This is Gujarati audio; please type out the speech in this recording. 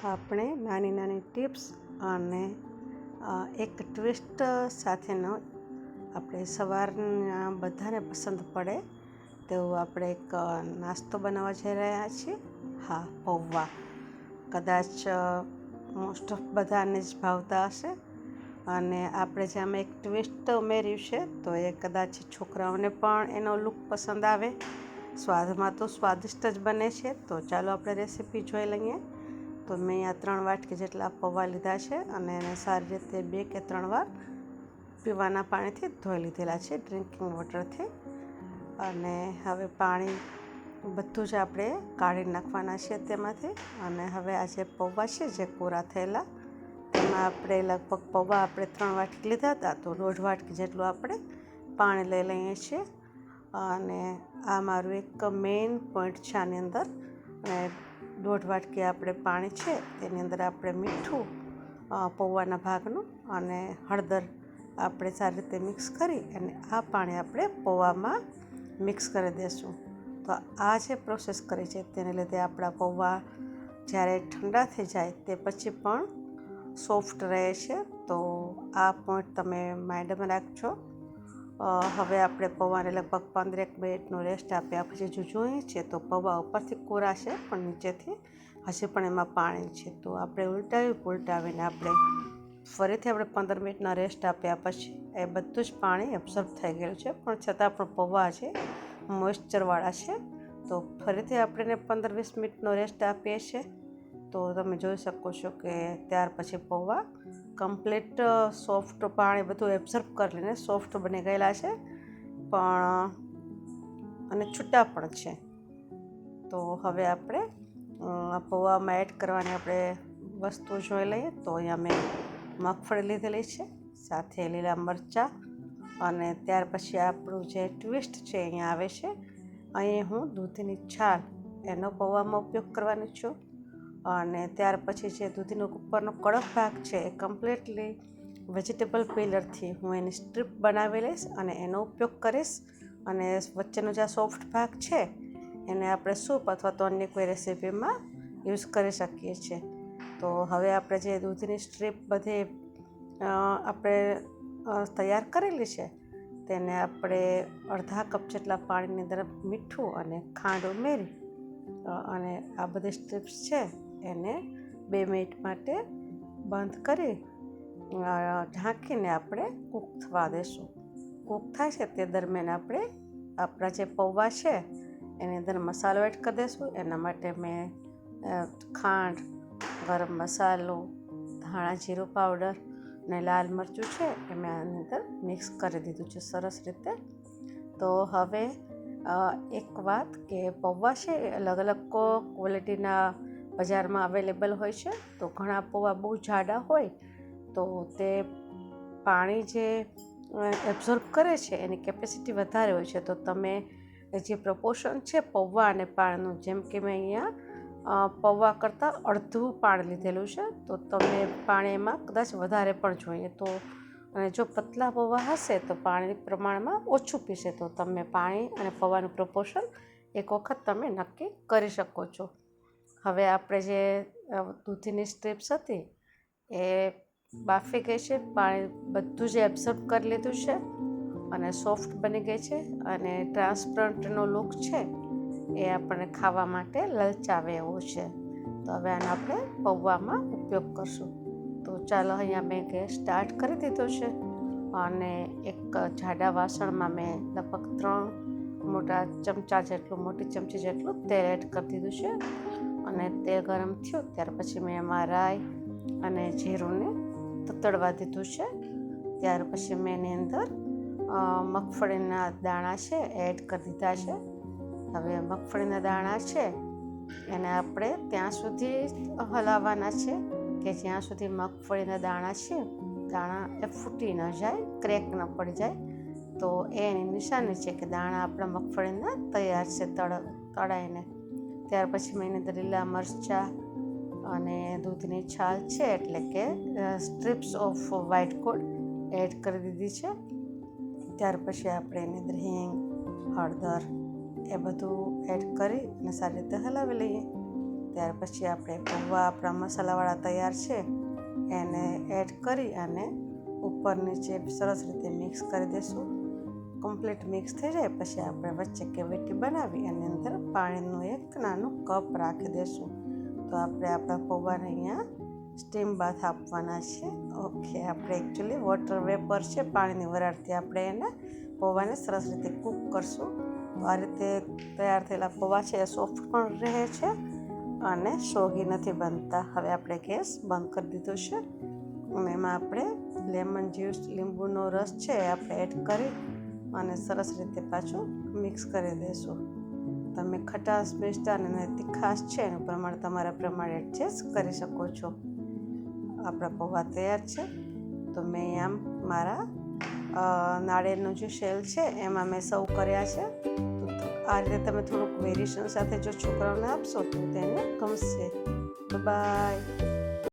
આપણે નાની નાની ટિપ્સ અને એક ટ્વિસ્ટ સાથેનો આપણે સવારના બધાને પસંદ પડે તેવું આપણે એક નાસ્તો બનાવવા જઈ રહ્યા છીએ. હા, પૌવા કદાચ મોસ્ટ ઓફ બધાને જ ભાવતા હશે અને આપણે જે આમાં એક ટ્વિસ્ટ ઉમેર્યું છે તો એ કદાચ છોકરાઓને પણ એનો લુક પસંદ આવે. સ્વાદમાં તો સ્વાદિષ્ટ જ બને છે. તો ચાલો આપણે રેસીપી જોઈ લઈએ. તો મેં અહીંયા 3 વાટકી જેટલા પૌવા લીધા છે અને એને સારી રીતે 2 કે 3 વાર પીવાના પાણીથી ધોઈ લીધેલા છે, ડ્રિંકિંગ વોટરથી. અને હવે પાણી બધું જ આપણે કાઢી નાખવાના છે તેમાંથી. અને હવે આ જે પૌવા છે જે કોરા થયેલા, તેમાં આપણે લગભગ પૌવા આપણે 3 વાટકી લીધા હતા તો 1.5 વાટકી જેટલું આપણે પાણી લઈ લઈએ છીએ. અને આ મારું એક મેઇન પોઈન્ટ છે આની અંદર. અને 1.5 વાટકી આપણે પાણી છે તેની અંદર આપણે મીઠું પૌવાના ભાગનું અને હળદર આપણે સારી રીતે મિક્સ કરી અને આ પાણી આપણે પૌવામાં મિક્સ કરી દઈશું. તો આ જે પ્રોસેસ કરી છે તેને લીધે આપણા પૌવા જ્યારે ઠંડા થઈ જાય તે પછી પણ સોફ્ટ રહે છે. તો આ પોઈન્ટ તમે માઇન્ડમાં રાખજો. હવે આપણે પૌવાને લગભગ 15 મિનિટનો રેસ્ટ આપ્યા પછી જો જોઈએ છીએ તો પૌવા ઉપરથી કોરા છે પણ નીચેથી હજી પણ એમાં પાણી છે. તો આપણે ઉલટાવીને આપણે ફરીથી આપણે 15 મિનિટના રેસ્ટ આપ્યા પછી એ બધું જ પાણી એબ્ઝોર્બ થઈ ગયેલું છે, પણ છતાં પણ પૌવા છે મોઇશ્ચરવાળા છે. તો ફરીથી આપણે 15-20 મિનિટનો રેસ્ટ આપીએ છીએ. તો તમે જોઈ શકો છો કે ત્યાર પછી પૌવા કમ્પ્લીટ સોફ્ટ, પાણી બધું એબ્ઝોર્બ કરી લઈને સોફ્ટ બની ગયેલા છે પણ અને છૂટા પણ છે. તો હવે આપણે પૌવામાં એડ કરવાની આપણે વસ્તુ જોઈ લઈએ. તો અહીંયા મેં મગફળી લીધેલી છે, સાથે લીલા મરચાં, અને ત્યાર પછી આપણું જે ટ્વિસ્ટ છે અહીંયા આવે છે. અહીં હું દૂધની છાલ એનો પૌવામાં ઉપયોગ કરવાની છું. અને ત્યાર પછી જે દૂધીનો ઉપરનો કડક ભાગ છે એ કમ્પ્લીટલી વેજીટેબલ પીલરથી હું એની સ્ટ્રીપ બનાવી લઈશ અને એનો ઉપયોગ કરીશ. અને વચ્ચેનો જે સોફ્ટ ભાગ છે એને આપણે સૂપ અથવા તો અન્ય કોઈ રેસીપીમાં યુઝ કરી શકીએ છીએ. તો હવે આપણે જે દૂધની સ્ટ્રીપ બધી આપણે તૈયાર કરેલી છે તેને આપણે અડધા કપ જેટલા પાણીની અંદર મીઠું અને ખાંડ ઉમેરી અને આ બધી સ્ટ્રીપ્સ છે એને 2 મિનિટ માટે બંધ કરી ઢાંકીને આપણે કૂક થવા દઈશું. કૂક થાય છે તે દરમિયાન આપણે આપણા જે પૌવા છે એની અંદર મસાલો એડ કરી દઈશું. એના માટે મેં ખાંડ, ગરમ મસાલો, ધાણા જીરું પાવડર અને લાલ મરચું છે એ મેં આની અંદર મિક્સ કરી દીધું છે સરસ રીતે. તો હવે એક વાત કે પૌવા છે એ અલગ અલગ ક્વોલિટીના બજારમાં અવેલેબલ હોય છે. તો ઘણા પૌવા બહુ જાડા હોય તો તે પાણી જે એબ્ઝોર્બ કરે છે એની કેપેસિટી વધારે હોય છે. તો તમે જે પ્રપોર્શન છે પૌવા અને પાણીનું, જેમ કે મેં અહીંયા પૌવા કરતાં અડધું પાણી લીધેલું છે, તો તમે પાણી એમાં કદાચ વધારે પણ જોઈએ. તો અને જો પતલા પૌવા હશે તો પાણી પ્રમાણમાં ઓછું પીશે. તો તમે પાણી અને પૌવાનું પ્રપોર્શન એક વખત તમે નક્કી કરી શકો છો. હવે આપણે જે દૂધીની સ્ટ્રીપ્સ હતી એ બાફી ગઈ છે, પાણી બધું જ એબ્ઝોર્બ કરી લીધું છે અને સોફ્ટ બની ગઈ છે અને ટ્રાન્સપરન્ટનો લુક છે એ આપણને ખાવા માટે લલચાવે એવો છે. તો હવે આનો આપણે પૌવામાં ઉપયોગ કરશું. તો ચાલો, અહીંયા મેં ગેસ સ્ટાર્ટ કરી દીધો છે અને એક જાડા વાસણમાં મેં લગભગ 3 મોટા ચમચા જેટલું, મોટી ચમચી જેટલું તેલ એડ કરી દીધું છે. અને તેલ ગરમ થયું ત્યાર પછી મેં એમાં રાઈ અને જીરુંને તતડવા દીધું છે. ત્યાર પછી મેં એની અંદર મગફળીના દાણા છે એડ કરી દીધા છે. હવે મગફળીના દાણા છે એને આપણે ત્યાં સુધી હલાવવાના છે કે જ્યાં સુધી મગફળીના દાણા છે એ ફૂટી ન જાય, ક્રેક ન પડી જાય. તો એની નિશાની છે કે દાણા આપણા મગફળીના તૈયાર છે તળાઈને. ત્યાર પછી મેં એની અંદર લીલા મરચાં અને દૂધની છાલ છે એટલે કે સ્ટ્રીપ્સ ઓફ વ્હાઈટ ગોળ એડ કરી દીધી છે. ત્યાર પછી આપણે એની અંદર હિંગ, હળદર એ બધું એડ કરી અને સારી રીતે હલાવી લઈએ. ત્યાર પછી આપણે પૌવા આપણા મસાલાવાળા તૈયાર છે એને એડ કરી અને ઉપર નીચે સરસ રીતે મિક્સ કરી દઈશું. કમ્પ્લીટ મિક્સ થઈ જાય પછી આપણે વચ્ચે કેવિટી બનાવી અને અંદર પાણીનું એક નાનું કપ રાખી દઈશું. તો આપણે આપણા પૌવાને અહીંયા સ્ટીમ બાથ આપવાના છે. ઓકે, આપણે એકચ્યુઅલી વોટર વેપર છે, પાણીની વરાળથી આપણે એને પૌવાને સરસ રીતે કૂક કરશું. તો આ રીતે તૈયાર થયેલા પૌવા છે એ સોફ્ટ પણ રહે છે અને સોગી નથી બનતા. હવે આપણે ગેસ બંધ કરી દીધો છે અને એમાં આપણે લેમન જ્યુસ, લીંબુનો રસ છે એ આપણે એડ કરી અને સરસ રીતે પાછું મિક્સ કરી દઈશું. તમે ખટાશ, મિષ્ટાન અને તીખાશ છે એનું પ્રમાણ તમારા પ્રમાણે એડજસ્ટ કરી શકો છો. આપણા પૌવા તૈયાર છે. તો મેં આમ મારા નાળિયેરનો જે શેલ છે એમાં મેં સર્વ કર્યા છે. તો આ રીતે તમે થોડુંક વેરિએશન સાથે જો છોકરાઓને આપશો તો તેને ગમશે. બાય.